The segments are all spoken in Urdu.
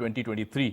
2023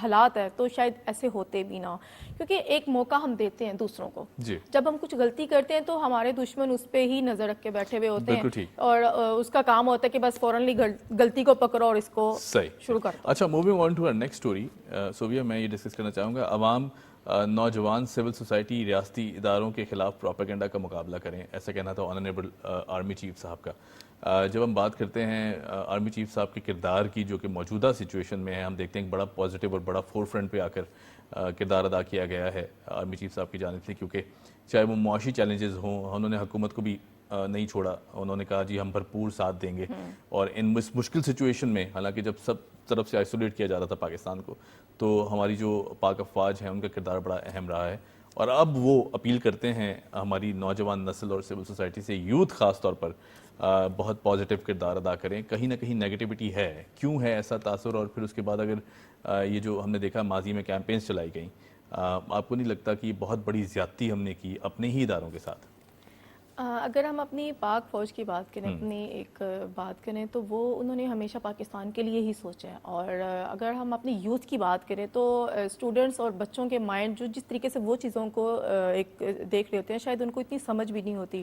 حالات ہے تو شاید ایسے ہوتے بھی نہ ہو، کیونکہ ایک موقع ہم دیتے ہیں دوسروں کو. جب ہم کچھ غلطی کرتے ہیں تو ہمارے دشمن اس پہ ہی نظر رکھ کے بیٹھے ہوئے ہوتے ہیں اور اس کا کام ہوتا ہے کہ بس فوراً غلطی کو پکڑو اور اس کو شروع کر دو. اچھا، moving on to our next story. Sofia, میں یہ ڈسکس کرنا چاہوں گا، عوام، نوجوان، سول سوسائٹی ریاستی اداروں کے خلاف پروپیگنڈا کا مقابلہ کریں، ایسا کہنا تھا آنریبل آرمی چیف صاحب کا. جب ہم بات کرتے ہیں آرمی چیف صاحب کے کردار کی جو کہ موجودہ سچویشن میں ہے، ہم دیکھتے ہیں ایک بڑا پازیٹیو اور بڑا فور فرنٹ پہ آ کر کردار ادا کیا گیا ہے آرمی چیف صاحب کی جانب سے، کیونکہ چاہے وہ معاشی چیلنجز ہوں، انہوں نے حکومت کو بھی نہیں چھوڑا. انہوں نے کہا جی ہم بھرپور ساتھ دیں گے، اور ان مشکل سچویشن میں، حالانکہ جب سب طرف سے آئسولیٹ کیا جا رہا تھا پاکستان کو، تو ہماری جو پاک افواج ہیں ان کا کردار بڑا اہم رہا ہے. اور اب وہ اپیل کرتے ہیں ہماری نوجوان نسل اور سول سوسائٹی سے، یوتھ خاص طور پر بہت پازیٹیو کردار ادا کریں. کہیں نہ کہیں نیگیٹیوٹی ہے، کیوں ہے ایسا تاثر؟ اور پھر اس کے بعد اگر یہ جو ہم نے دیکھا ماضی میں کیمپینز چلائی گئیں، آپ کو نہیں لگتا کہ یہ بہت بڑی زیادتی ہم نے کی اپنے ہی اداروں کے ساتھ؟ اگر ہم اپنی پاک فوج کی بات کریں، اپنی ایک بات کریں تو وہ انہوں نے ہمیشہ پاکستان کے لیے ہی سوچا ہے. اور اگر ہم اپنی یوتھ کی بات کریں تو اسٹوڈنٹس اور بچوں کے مائنڈ جو جس طریقے سے وہ چیزوں کو ایک دیکھ رہے ہوتے ہیں، شاید ان کو اتنی سمجھ بھی نہیں ہوتی،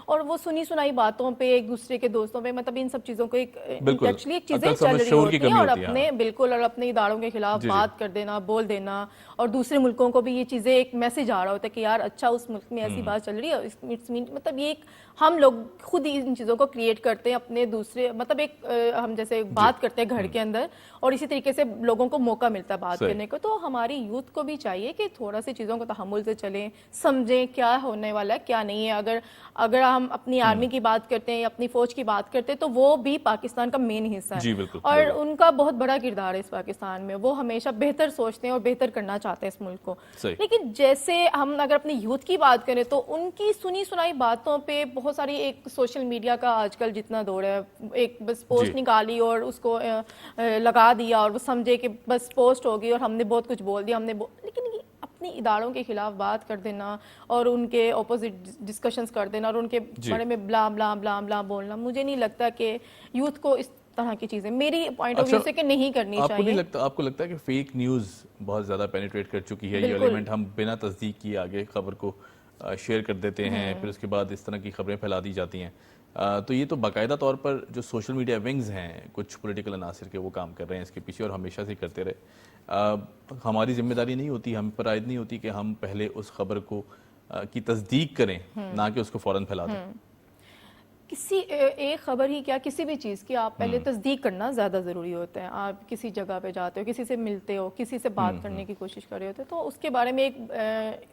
اور وہ سنی سنائی باتوں پہ، ایک دوسرے کے دوستوں پہ، مطلب ان سب چیزوں کو ایکچولی ایک چیزیں چل رہی ہوتی ہیں، اور اپنے بالکل اور اپنے اداروں کے خلاف بات کر دینا، بول دینا، اور دوسرے ملکوں کو بھی یہ چیزیں ایک میسج آ رہا ہوتا ہے کہ یار اچھا اس ملک میں ایسی بات چل رہی ہے، مطلب یہ ایک ہم لوگ خود ہی ان چیزوں کو کریٹ کرتے ہیں اپنے دوسرے، مطلب ایک ہم جیسے بات کرتے ہیں گھر کے اندر، اور اسی طریقے سے لوگوں کو موقع ملتا ہے بات کرنے کو. تو ہماری یوتھ کو بھی چاہیے کہ تھوڑا سی چیزوں کو تحمل سے چلیں، سمجھیں کیا ہونے والا ہے کیا نہیں ہے. اگر ہم اپنی آرمی کی بات کرتے ہیں یا اپنی فوج کی بات کرتے ہیں تو وہ بھی پاکستان کا مین حصہ ہے، اور ان کا بہت بڑا کردار ہے اس پاکستان میں. وہ ہمیشہ بہتر سوچتے ہیں اور بہتر کرنا چاہتے ہیں اس ملک کو. لیکن جیسے ہم اگر اپنی یوتھ کی بات کریں تو ان کی سنی سنائی باتوں پہ بہت ساری، ایک سوشل میڈیا کا آج کل جتنا دور ہے، ایک بس پوسٹ نکالی اور اس کو لگا دیا اور وہ سمجھے کہ بس پوسٹ ہوگی اور ہم نے بہت کچھ بول دیا، لیکن اپنی اداروں کے خلاف بات کر دینا اور ان کے اپوزٹ ڈسکشنز کر دینا اور ان کے بارے میں بلا بلا بلا بلا بولنا، مجھے نہیں لگتا کہ یوتھ کو اس طرح کی چیزیں، میری پوائنٹ آف ویو سے، کہ نہیں کرنی چاہیے. آپ کو لگتا ہے کہ فیک نیوز بہت زیادہ پینیٹریٹ کر چکی ہے، یہ ایلیمنٹ ہم بنا تصدیق کیے آگے خبر کو شیئر کر دیتے ہیں، پھر اس کے بعد اس طرح کی خبریں پھیلا دی جاتی ہیں؟ تو یہ تو باقاعدہ طور پر جو سوشل میڈیا ونگز ہیں، کچھ پولیٹیکل عناصر کے، وہ کام کر رہے ہیں اس کے پیچھے، اور ہمیشہ سے کرتے رہے. ہماری ذمہ داری نہیں ہوتی، ہم پر عائد نہیں ہوتی کہ ہم پہلے اس خبر کو کی تصدیق کریں، نہ کہ اس کو فوراً پھیلا دیں؟ کسی ایک خبر ہی کیا، کسی بھی چیز کی آپ پہلے تصدیق کرنا زیادہ ضروری ہوتا ہے. آپ کسی جگہ پہ جاتے ہو، کسی سے ملتے ہو، کسی سے بات کرنے کی کوشش کر رہے ہوتے تو اس کے بارے میں ایک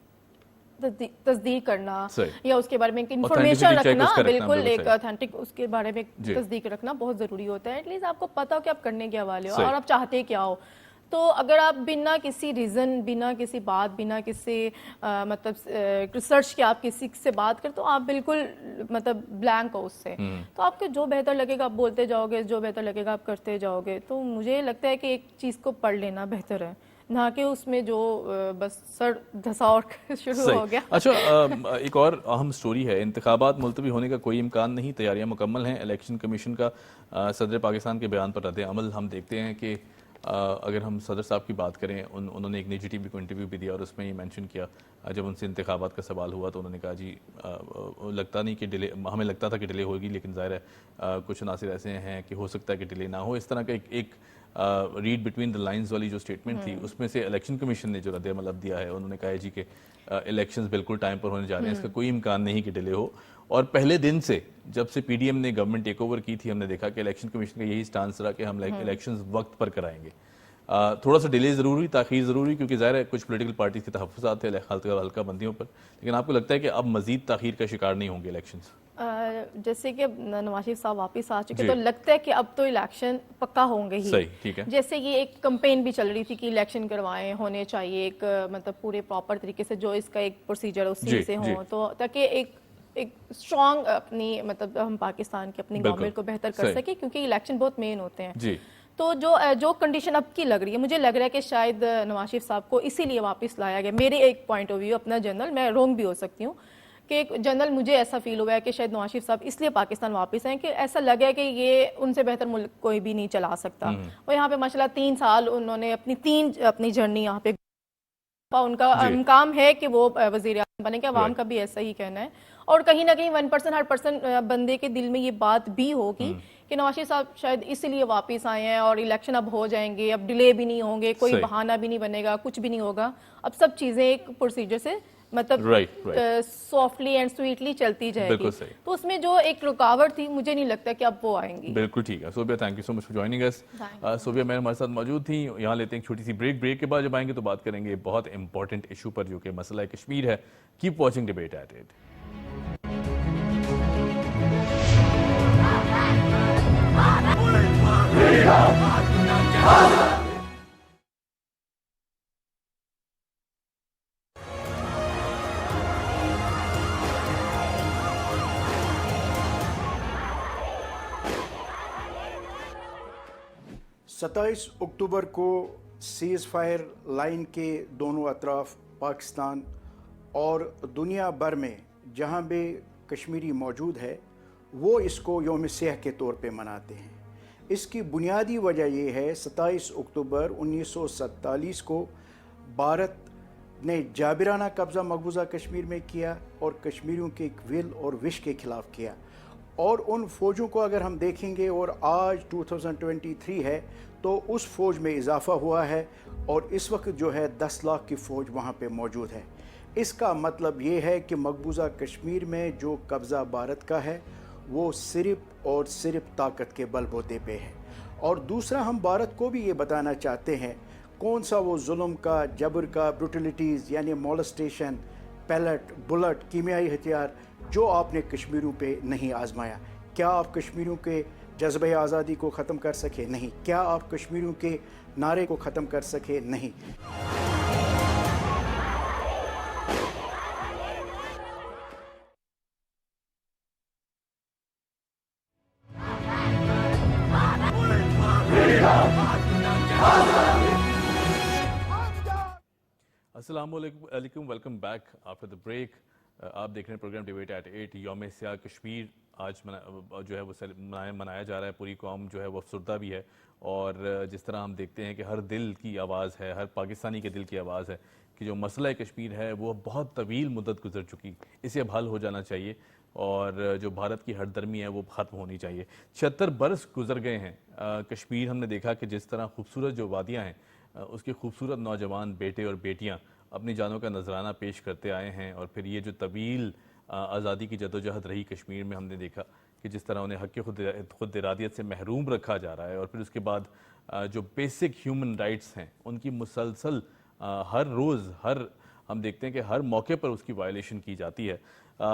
تصدیق کرنا، یا اس کے بارے میں ایک انفارمیشن رکھنا، بالکل ایک اتھینٹک اس کے بارے میں تصدیق رکھنا بہت ضروری ہوتا ہے. ایٹ لیسٹ آپ کو پتا ہو کہ آپ کرنے کے حوالے ہو اور آپ چاہتے کیا ہو. تو اگر آپ بنا کسی ریزن، بنا کسی بات، بنا کسی مطلب ریسرچ کے آپ کسی سے بات کریں تو آپ بالکل مطلب بلینک ہو اس سے، تو آپ کو جو بہتر لگے گا آپ بولتے جاؤ گے، جو بہتر لگے گا آپ کرتے جاؤ گے. تو مجھے لگتا ہے کہ ایک چیز کو پڑھ لینا بہتر ہے، نہ کہ اس میں جو بس سر دھساؤ شروع ہو گیا. اچھا، ایک اور اہم سٹوری ہے، انتخابات ملتوی ہونے کا کوئی امکان نہیں، تیاریاں مکمل ہیں. الیکشن کمیشن کا صدر پاکستان کے بیان پر رد عمل ہم دیکھتے ہیں کہ اگر ہم صدر صاحب کی بات کریں، انہوں نے ایک نجی ٹی وی کو انٹرویو بھی دیا اور اس میں یہ مینشن کیا، جب ان سے انتخابات کا سوال ہوا تو انہوں نے کہا جی لگتا نہیں کہ ڈیلے، ہمیں لگتا تھا کہ ڈیلے ہوگی، لیکن ظاہر ہے کچھ عناصر ایسے ہیں کہ ہو سکتا ہے کہ ڈیلے نہ ہو. اس طرح کا ایک ریڈ بٹوین دا لائنز والی جو اسٹیٹمنٹ تھی، اس میں سے الیکشن کمیشن نے جو رد عمل اب دیا ہے، انہوں نے کہا ہے جی کہ الیکشنز بالکل ٹائم پر ہونے جا رہے ہیں، اس کا کوئی امکان نہیں کہ ڈیلے ہو. اور پہلے دن سے جب سے پی ڈی ایم نے گورنمنٹ ٹیک اوور کی تھی، ہم نے دیکھا کہ الیکشن کمیشن کا یہی سٹانس رہا کہ ہم الیکشنز وقت پر کرائیں گے. تھوڑا سا ڈیلے ضروری، تاخیر ضروری، کیونکہ ظاہر ہے کچھ پولیٹیکل پارٹیز کے تحفظات تھے ہلکا بندیوں پر، لیکن آپ کو لگتا ہے کہ اب مزید تاخیر کا شکار نہیں ہوں گے الیکشنز؟ جیسے کہ نواز شریف صاحب واپس آ چکے تو لگتا ہے کہ اب تو الیکشن پکا ہوں گے ہی. صحیح، ٹھیک ہے. جیسے یہ ایک کمپین بھی چل رہی تھی کہ الیکشن کروائیں، ہونے چاہیے ایک مطلب پورے پراپر طریقے سے، جو اس کا ایک پروسیجر اسی سے ہوں، تو تاکہ ایک اسٹرانگ اپنی مطلب ہم پاکستان کی اپنی گورنمنٹ کو بہتر کر سکے، کیونکہ الیکشن بہت مین ہوتے ہیں. تو جو کنڈیشن اب کی لگ رہی ہے، مجھے لگ رہا ہے کہ شاید نواز شریف صاحب کو اسی لیے واپس لایا گیا. میرے ایک پوائنٹ آف ویو اپنا جنرل، میں رونگ بھی ہو سکتی ہوں، کہ جنرل مجھے ایسا فیل ہوا ہے کہ شاید نواز شریف صاحب اس لیے پاکستان واپس ہیں کہ ایسا لگا ہے کہ یہ ان سے بہتر ملک کوئی بھی نہیں چلا سکتا. وہ یہاں پہ ماشاءاللہ 3 سال انہوں نے اپنی جرنی یہاں پہ ان کا کام ہے کہ وہ وزیر اعظم بنے گے. عوام کا بھی ایسا ہی کہنا ہے, اور کہیں نہ کہیں 1% ہر پرسن بندے کے دل میں یہ بات بھی ہوگی کہ نواز شریف صاحب شاید اسی لیے واپس آئے ہیں, اور الیکشن اب ہو جائیں گے, اب ڈیلے بھی نہیں ہوں گے, کوئی بہانہ بھی نہیں بنے گا, کچھ بھی نہیں ہوگا, اب سب چیزیں ایک پروسیجر سے مطلب سافٹلی اینڈ سویٹلی چلتی جائے گی. تو اس میں جو ایک رکاوٹ تھی مجھے نہیں لگتا کہ اب وہ آئیں گی. بالکل ٹھیک ہے. Sobia, thank you so much for joining us. Sobia ma'am ہمارے ساتھ موجود تھیں. یہاں لیتے ہیں ایک چھوٹی سی بریک کے بعد جب آئیں گے تو بات کریں گے بہت امپورٹنٹ ایشو پر جو کہ مسئلہ کشمیر ہے. Keep watching debate at 8. ستائیس اکتوبر کو سیز فائر لائن کے دونوں اطراف پاکستان اور دنیا بھر میں جہاں بھی کشمیری موجود ہے وہ اس کو یوم سیاہ کے طور پہ مناتے ہیں. اس کی بنیادی وجہ یہ ہے 27 اکتوبر 1947 کو بھارت نے جابرانہ قبضہ مقبوضہ کشمیر میں کیا اور کشمیریوں کے ایک ول اور وش کے خلاف کیا. اور ان فوجوں کو اگر ہم دیکھیں گے اور آج 2023 ہے تو اس فوج میں اضافہ ہوا ہے اور اس وقت جو ہے 10 لاکھ کی فوج وہاں پہ موجود ہے. اس کا مطلب یہ ہے کہ مقبوضہ کشمیر میں جو قبضہ بھارت کا ہے وہ صرف اور صرف طاقت کے بل بوتے پہ ہے. اور دوسرا ہم بھارت کو بھی یہ بتانا چاہتے ہیں کون سا وہ ظلم کا, جبر کا, بروٹیلٹیز یعنی مولسٹیشن, پیلٹ, بلٹ, کیمیائی ہتھیار جو آپ نے کشمیریوں پہ نہیں آزمایا. کیا آپ کشمیریوں کے جذبہ آزادی کو ختم کر سکے؟ نہیں. کیا آپ کشمیریوں کے نعرے کو ختم کر سکے؟ نہیں. السلام علیکم, welcome back after the break. آپ دیکھ رہے ہیں پروگرام ڈیبیٹ ایٹ 8. یوم سیاہ کشمیر آج جو ہے وہ منایا جا رہا ہے. پوری قوم جو ہے وہ افسردہ بھی ہے, اور جس طرح ہم دیکھتے ہیں کہ ہر دل کی آواز ہے, ہر پاکستانی کے دل کی آواز ہے کہ جو مسئلہ کشمیر ہے وہ بہت طویل مدت گزر چکی, اسے اب حل ہو جانا چاہیے, اور جو بھارت کی ہر درمی ہے وہ ختم ہونی چاہیے. 76 برس گزر گئے ہیں. کشمیر ہم نے دیکھا کہ جس طرح خوبصورت جو وادیاں ہیں اس کے خوبصورت نوجوان بیٹے اور بیٹیاں اپنی جانوں کا نذرانہ پیش کرتے آئے ہیں, اور پھر یہ جو طویل آزادی کی جدوجہد رہی کشمیر میں, ہم نے دیکھا کہ جس طرح انہیں حق خود ارادیت سے محروم رکھا جا رہا ہے, اور پھر اس کے بعد جو بیسک ہیومن رائٹس ہیں ان کی مسلسل ہر روز ہم دیکھتے ہیں کہ ہر موقع پر اس کی وائلیشن کی جاتی ہے.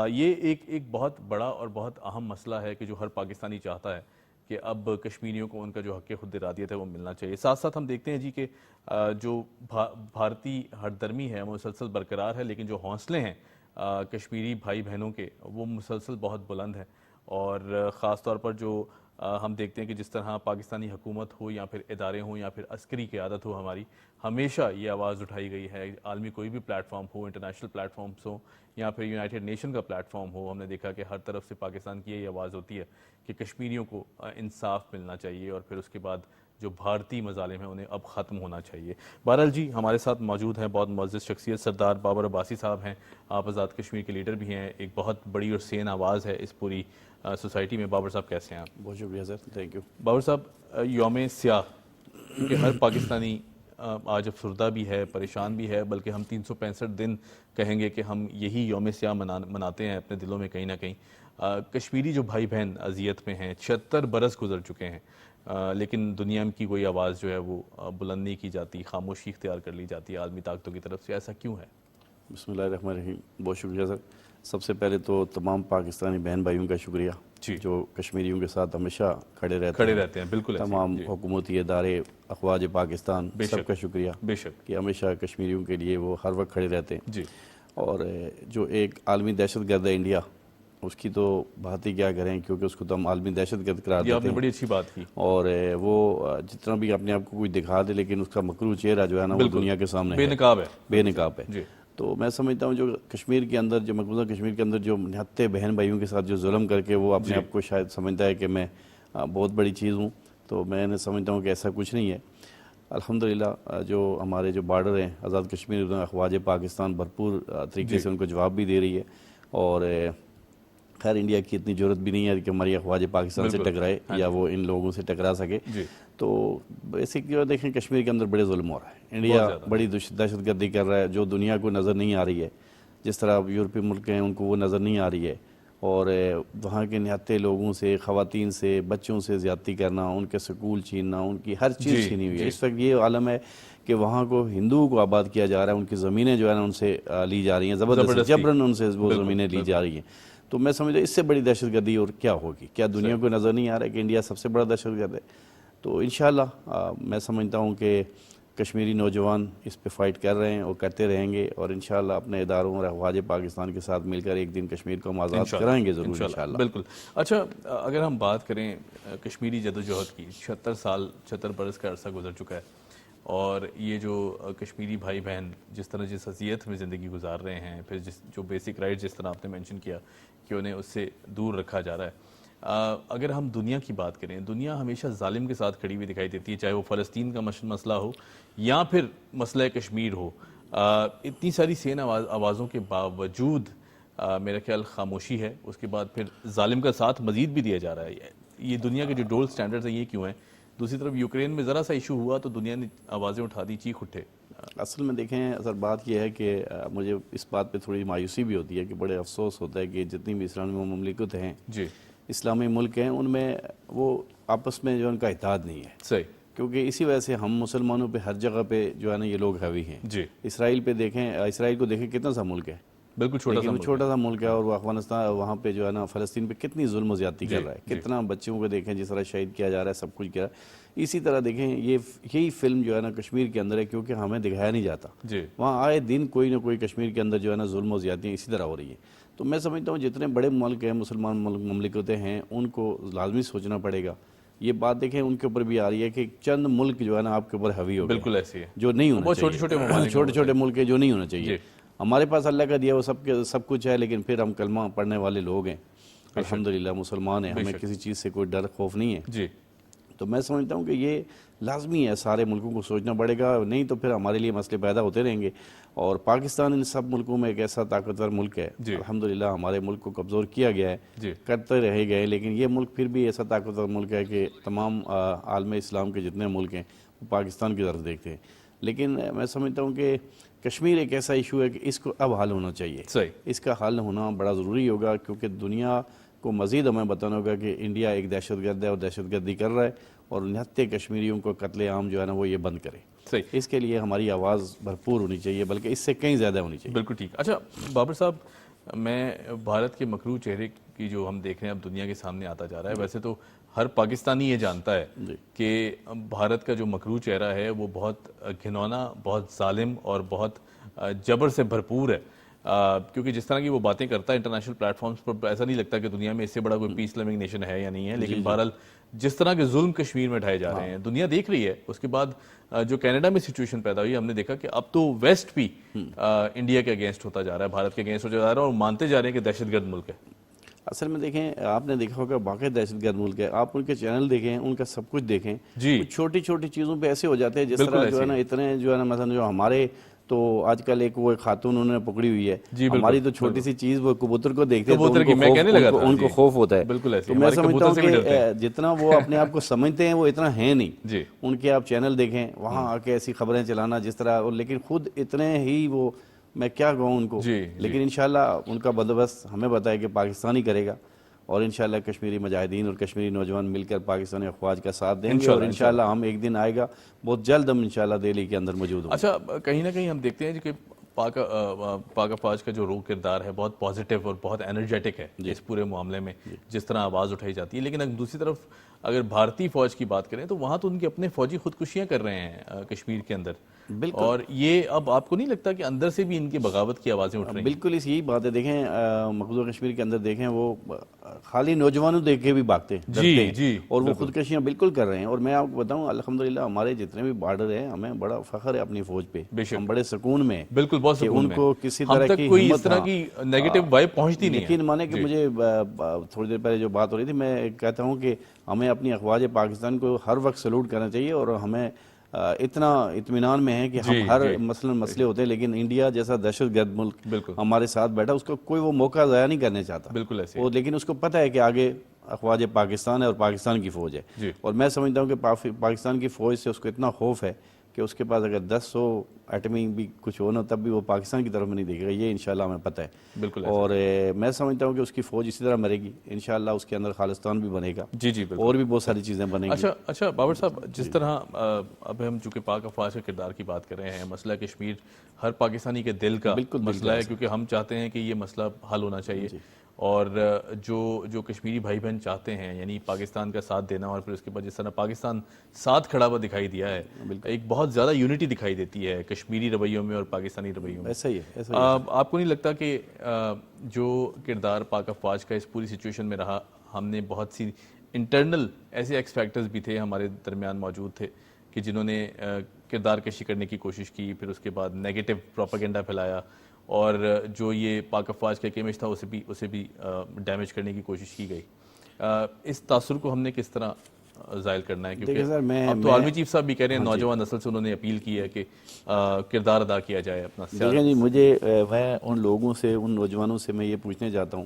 یہ ایک بہت بڑا اور بہت اہم مسئلہ ہے کہ جو ہر پاکستانی چاہتا ہے کہ اب کشمیریوں کو ان کا جو حق خود ارادیت ہے وہ ملنا چاہیے. ساتھ ساتھ ہم دیکھتے ہیں جی کہ جو بھارتی ہر درمی ہے وہ مسلسل برقرار ہے, لیکن جو حوصلے ہیں کشمیری بھائی بہنوں کے وہ مسلسل بہت بلند ہیں. اور خاص طور پر جو ہم دیکھتے ہیں کہ جس طرح پاکستانی حکومت ہو یا پھر ادارے ہوں یا پھر عسکری قیادت ہو, ہماری ہمیشہ یہ آواز اٹھائی گئی ہے. عالمی کوئی بھی پلیٹ فارم ہو, انٹرنیشنل پلیٹ فارمز ہوں یا پھر یونائٹڈ نیشن کا پلیٹ فارم ہو, ہم نے دیکھا کہ ہر طرف سے پاکستان کی یہ آواز ہوتی ہے کہ کشمیریوں کو انصاف ملنا چاہیے, اور پھر اس کے بعد جو بھارتی مظالم ہیں انہیں اب ختم ہونا چاہیے. بہرحال جی, ہمارے ساتھ موجود ہیں بہت معزز شخصیت سردار بابر عباسی صاحب ہیں. آپ آزاد کشمیر کے لیڈر بھی ہیں, ایک بہت بڑی اور سین آواز ہے اس پوری سوسائٹی میں. بابر صاحب کیسے ہیں آپ؟ بہت شکریہ سر, تھینک یو. بابر صاحب, یوم سیاہ کہ ہر پاکستانی آج افسردہ بھی ہے, پریشان بھی ہے, بلکہ ہم 365 دن کہیں گے کہ ہم یہی یوم سیاہ مناتے ہیں اپنے دلوں میں کہیں نہ کہیں. کشمیری جو بھائی بہن اذیت میں ہیں, 76 برس گزر چکے ہیں, لیکن دنیا کی کوئی آواز جو ہے وہ بلند نہیں کی جاتی, خاموشی اختیار کر لی جاتی ہے عالمی طاقتوں کی طرف سے. ایسا کیوں ہے؟ بسم اللہ الرحمن الرحیم. بہت شکریہ سر. سب سے پہلے تو تمام پاکستانی بہن بھائیوں کا شکریہ جو کشمیریوں کے ساتھ ہمیشہ کھڑے رہتے ہیں. بالکل. تمام حکومتی ادارے, افواج پاکستان, سب کا شکریہ بے شک کہ ہمیشہ کشمیریوں کے لیے وہ ہر وقت کھڑے رہتے ہیں. جی. اور جو ایک عالمی دہشت گرد ہے انڈیا, اس کی تو بات ہی کیا کریں, کیونکہ اس کو تو ہم عالمی دہشت گرد قرار دیتے ہیں. آپ نے بڑی اچھی بات کی. اور وہ جتنا بھی اپنے آپ کو کوئی دکھا دے, لیکن اس کا مکروہ چہرہ جو ہے نا وہ دنیا کے سامنے بے نقاب ہے. بے نقاب ہے. تو میں سمجھتا ہوں جو کشمیر کے اندر جو مقبوضہ کشمیر کے اندر جو نہتے بہن بھائیوں کے ساتھ جو ظلم کر کے وہ اپنے آپ کو شاید سمجھتا ہے کہ میں بہت بڑی چیز ہوں، تو میں نے سمجھتا ہوں کہ ایسا کچھ نہیں ہے۔ الحمدللہ جو ہمارے جو بارڈر ہیں آزاد کشمیر، افواج پاکستان بھرپور طریقے سے ان کو جواب بھی دے رہی ہے، اور خیر انڈیا کی اتنی ضرورت بھی نہیں ہے کہ ہماری افواج پاکستان سے ٹکرائے یا وہ ان لوگوں سے ٹکرا سکے۔ تو بیسک جو دیکھیں کشمیر کے اندر بڑے ظلم ہو رہا ہے، انڈیا بڑی دہشت گردی کر رہا ہے جو دنیا کو نظر نہیں آ رہی ہے، جس طرح یورپی ملک ہیں ان کو وہ نظر نہیں آ رہی ہے، اور وہاں کے نہتے لوگوں سے، خواتین سے، بچوں سے زیادتی کرنا، ان کے سکول چھیننا، ان کی ہر چیز چھینی ہوئی ہے۔ اس وقت یہ عالم ہے کہ وہاں کو ہندوؤں کو آباد کیا جا رہا ہے، ان کی زمینیں جو ہے نا ان سے لی جا رہی ہیں، زبردستی جبراً ان سے وہ زمینیں لی جا رہی ہیں۔ تو میں سمجھتا ہوں اس سے بڑی دہشت گردی اور کیا ہوگی؟ کیا دنیا کو نظر نہیں آ رہا ہے کہ انڈیا سب سے بڑا دہشت گرد ہے؟ تو انشاءاللہ میں سمجھتا ہوں کہ کشمیری نوجوان اس پہ فائٹ کر رہے ہیں اور کرتے رہیں گے، اور انشاءاللہ اپنے اداروں اور افواج پاکستان کے ساتھ مل کر ایک دن کشمیر کو ہم آزاد کرائیں گے ضرور انشاءاللہ۔ بالکل۔ اچھا اگر ہم بات کریں کشمیری جدوجہد کی، 76 برس کا عرصہ گزر چکا ہے، اور یہ جو کشمیری بھائی بہن جس طرح جس اذیت میں زندگی گزار رہے ہیں، پھر جو بیسک رائٹ جس طرح آپ نے مینشن کیا کہ انہیں اس سے دور رکھا جا رہا ہے، اگر ہم دنیا کی بات کریں، دنیا ہمیشہ ظالم کے ساتھ کھڑی ہوئی دکھائی دیتی ہے، چاہے وہ فلسطین کا مسئلہ ہو یا پھر مسئلہ کشمیر ہو۔ اتنی ساری سین آوازوں کے باوجود میرا خیال خاموشی ہے، اس کے بعد پھر ظالم کا ساتھ مزید بھی دیا جا رہا ہے۔ یہ دنیا کے جو ڈبل سٹینڈرڈز ہیں یہ کیوں ہیں؟ دوسری طرف یوکرین میں ذرا سا ایشو ہوا تو دنیا نے آوازیں اٹھا دی، چیخ اٹھے۔ اصل میں دیکھیں اصل بات یہ ہے کہ مجھے اس بات پہ تھوڑی مایوسی بھی ہوتی ہے کہ بڑے افسوس ہوتا ہے کہ جتنی بھی اسلامی مملکت ہیں، اسلامی ملک ہیں، ان میں وہ آپس میں جو ان کا اتحاد نہیں ہے۔ صحیح۔ کیونکہ اسی وجہ سے ہم مسلمانوں پہ ہر جگہ پہ جو ہے نا یہ لوگ حاوی ہیں۔ اسرائیل پہ دیکھیں، اسرائیل کو دیکھیں کتنا سا ملک ہے، بالکل چھوٹا سا ملک ہے، اور وہ افغانستان وہاں پہ جو ہے نا فلسطین پہ کتنی ظلم و زیادتی کر رہا ہے، کتنا بچوں کو دیکھیں جس طرح شہید کیا جا رہا ہے، سب کچھ کیا رہا ہے۔ اسی طرح دیکھیں یہی فلم جو ہے نا کشمیر کے اندر ہے، کیونکہ ہمیں دکھایا نہیں جاتا، وہاں آئے دن کوئی نہ کوئی کشمیر کے اندر جو ہے نا ظلم و زیادتیاں اسی طرح ہو رہی ہیں۔ تو میں سمجھتا ہوں جتنے بڑے ملک ہیں، مسلمان مملکتیں ہیں، ان کو لازمی سوچنا پڑے گا۔ یہ بات دیکھیں ان کے اوپر بھی آ رہی ہے کہ چند ملک جو ہے نا آپ کے اوپر حاوی ہو گئے، بالکل ایسی ہے، جو نہیں ہونا چاہیے، چھوٹے چھوٹے ملک ہیں جو نہیں ہونا چاہیے۔ ہمارے پاس اللہ کا دیا وہ سب کچھ ہے، لیکن پھر ہم کلمہ پڑھنے والے لوگ ہیں، الحمدللہ مسلمان ہیں، ہمیں کسی چیز سے کوئی ڈر خوف نہیں ہے۔ تو میں سمجھتا ہوں کہ یہ لازمی ہے، سارے ملکوں کو سوچنا پڑے گا، نہیں تو پھر ہمارے لیے مسئلے پیدا ہوتے رہیں گے۔ اور پاکستان ان سب ملکوں میں ایک ایسا طاقتور ملک ہے، الحمدللہ ہمارے ملک کو کمزور کیا گیا ہے، کرتے رہے گئے، لیکن یہ ملک پھر بھی ایسا طاقتور ملک ہے کہ تمام عالم اسلام کے جتنے ملک ہیں وہ پاکستان کی طرف دیکھتے ہیں۔ لیکن میں سمجھتا ہوں کہ کشمیر ایک ایسا ایشو ہے کہ اس کو اب حل ہونا چاہیے، اس کا حل ہونا بڑا ضروری ہوگا، کیونکہ دنیا کو مزید ہمیں بتانا ہوگا کہ انڈیا ایک دہشت گرد ہے اور دہشت گردی کر رہا ہے، اور نہتے کشمیریوں کو قتل عام جو ہے نا وہ یہ بند کرے۔ اس کے لیے ہماری آواز بھرپور ہونی چاہیے، بلکہ اس سے کہیں زیادہ ہونی چاہیے۔ بالکل ٹھیک۔ اچھا بابر صاحب، میں بھارت کے مکروہ چہرے کی جو ہم دیکھ رہے ہیں اب دنیا کے سامنے آتا جا رہا ہے، ویسے تو ہر پاکستانی یہ جانتا ہے کہ بھارت کا جو مکروہ چہرہ ہے وہ بہت گھنونا، بہت ظالم اور بہت جبر سے بھرپور ہے، کیونکہ جس طرح کی وہ باتیں کرتا ہے انٹرنیشنل پلیٹ فارمز پر، ایسا نہیں لگتا کہ دنیا میں اس سے بڑا کوئی پیس لوننگ نیشن ہے یا نہیں ہے، لیکن بہرحال جس طرح کے ظلم کشمیر میں اٹھائے جا رہے ہیں دنیا دیکھ رہی ہے۔ اس کے بعد جو کینیڈا میں سچویشن پیدا ہوئی، ہم نے دیکھا کہ اب تو ویسٹ بھی انڈیا کے اگینسٹ ہوتا جا رہا ہے، بھارت کے اگینسٹ ہوتا جا رہا ہے، اور مانتے جا رہے ہیں کہ دہشت گرد ملک ہے۔ اصل میں دیکھیں آپ نے دیکھا ہوگا واقعی دہشت گرد ملک ہے، آپ ان کے چینل دیکھیں، ان کا سب کچھ دیکھیں، چھوٹی چھوٹی چیزوں پہ ایسے ہو جاتے ہیں، جس طرح جو ہے نا اتنے جو ہے نا مثلا جو ہمارے تو آج کل ایک وہ خاتون انہوں نے پکڑی ہوئی ہے، ہماری تو چھوٹی سی چیز وہ کبوتر کو دیکھتے ہیں تو ان کو خوف ہوتا ہے۔ تو میں سمجھتا ہوں کہ جتنا وہ اپنے آپ کو سمجھتے ہیں وہ اتنا ہے نہیں۔ ان کے آپ چینل دیکھیں، وہاں آ کے ایسی خبریں چلانا جس طرح، لیکن خود اتنے ہی وہ، میں کیا کہوں ان کو، لیکن انشاءاللہ ان کا بندوبست ہمیں بتائے کہ پاکستان ہی کرے گا، اور انشاءاللہ کشمیری مجاہدین اور کشمیری نوجوان مل کر پاکستانی افواج کا ساتھ دیں گے، اور انشاءاللہ ہم ایک دن آئے گا بہت جلد ہم انشاءاللہ دہلی کے اندر موجود ہوں گے۔ اچھا کہیں نہ کہیں ہم دیکھتے ہیں کہ پاک افواج کا جو روح کردار ہے بہت پازیٹیو اور بہت انرجیٹک ہے اس پورے معاملے میں، جس طرح آواز اٹھائی جاتی ہے، لیکن دوسری طرف اگر بھارتی فوج کی بات کریں تو وہاں تو ان کے اپنے فوجی خودکشیاں کر رہے ہیں کشمیر کے اندر، اور یہ اب آپ کو نہیں لگتا کہ اندر سے بھی ان کی بغاوت کی آوازیں اٹھ رہی ہیں؟ بالکل یہی بات ہے. دیکھیں مقبوضہ کشمیر کے اندر دیکھیں وہ خالی نوجوانوں دیکھ کے بھی بھاگتے ہیں، ڈرتے ہیں، اور وہ خودکشیاں بالکل کر رہے ہیں. اور میں آپ کو بتاؤں الحمدللہ ہمارے جتنے بھی بارڈر ہیں ہمیں بڑا فخر ہے اپنی فوج پہ، ہم بڑے سکون میں بالکل بہت کہ سکون ان میں کو کسی ہم طرح تک کی کوئی اس ہمت، طرح کی نیگیٹو وائب پہنچتی نہیں ہے. یقین مانے کہ مجھے تھوڑی دیر پہلے جو بات ہو رہی تھی میں کہتا ہوں کہ ہمیں اپنی افواج پاکستان کو ہر وقت سلوٹ کرنا چاہیے، اور ہمیں اتنا اطمینان میں ہے کہ ہم ہر مثلاً مسئلے ہوتے ہیں لیکن انڈیا جیسا دہشت گرد ملک ہمارے ساتھ بیٹھا، اس کو کوئی وہ موقع ضائع نہیں کرنے چاہتا. بالکل ایسے وہ لیکن اس کو پتہ ہے کہ آگے افواج پاکستان ہے اور پاکستان کی فوج ہے. اور میں سمجھتا ہوں کہ پاکستان کی فوج سے اس کو اتنا خوف ہے کہ اس کے پاس اگر 10 ایٹمی بھی کچھ ہونا تب بھی وہ پاکستان کی طرف نہیں دیکھے گا، یہ انشاءاللہ ہمیں پتہ ہے. بالکل اور میں سمجھتا ہوں کہ اس کی فوج اسی طرح مرے گی انشاءاللہ، اس کے اندر خالصتان بھی بنے گا، اور بھی بہت ساری چیزیں بنیں گی. اچھا بابر صاحب، جس طرح اب ہم چونکہ پاک افواج کے کردار کی بات کر رہے ہیں، مسئلہ کشمیر ہر پاکستانی کے دل کا مسئلہ ہے، کیونکہ ہم چاہتے ہیں کہ یہ مسئلہ حل ہونا چاہیے، اور جو کشمیری بھائی بہن چاہتے ہیں یعنی پاکستان کا ساتھ دینا، اور پھر اس کے بعد جس طرح پاکستان ساتھ کھڑا ہوا دکھائی دیا ہے، ایک بہت زیادہ یونٹی دکھائی دیتی ہے کشمیری رویوں میں اور پاکستانی رویوں میں. ایسا ہی ہے. آپ کو نہیں لگتا کہ جو کردار پاک افواج کا اس پوری سچویشن میں رہا، ہم نے بہت سی انٹرنل ایسے ایکس فیکٹرز بھی تھے ہمارے درمیان موجود تھے کہ جنہوں نے کردار کشی کرنے کی کوشش کی، پھر اس کے بعد نیگیٹو پروپیگنڈا پھیلایا، اور جو یہ پاک افواج کا ایک امیج تھا اسے بھی ڈیمیج کرنے کی کوشش کی گئی. اس تاثر کو ہم نے کس طرح زائل کرنا ہے؟ کیونکہ اب تو آرمی چیف صاحب بھی کہہ رہے ہیں، نوجوان نسل سے انہوں نے اپیل کی ہے کہ کردار ادا کیا جائے اپنا. دیکھیں جی، میں ان لوگوں سے، ان نوجوانوں سے میں یہ پوچھنے چاہتا ہوں،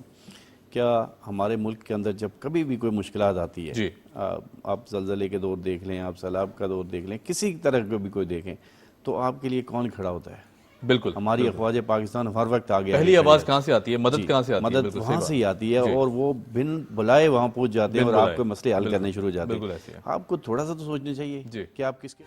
کیا ہمارے ملک کے اندر جب کبھی بھی کوئی مشکلات آتی ہے، آپ زلزلے کے دور دیکھ لیں، آپ سیلاب کا دور دیکھ لیں، کسی طرح کا بھی کوئی دیکھیں، تو آپ کے لیے کون کھڑا ہوتا ہے؟ بالکل ہماری افواج پاکستان ہر وقت آگے. پہلی آواز کہاں سے آتی ہے؟ مدد کہاں سے آتی ہے؟ مدد وہاں سے ہی آتی ہے، اور وہ بن بلائے وہاں پہنچ جاتے ہیں اور آپ کو مسئلے حل کرنے شروع ہو جاتے ہیں. آپ کو تھوڑا سا تو سوچنا چاہیے کہ آپ کس کے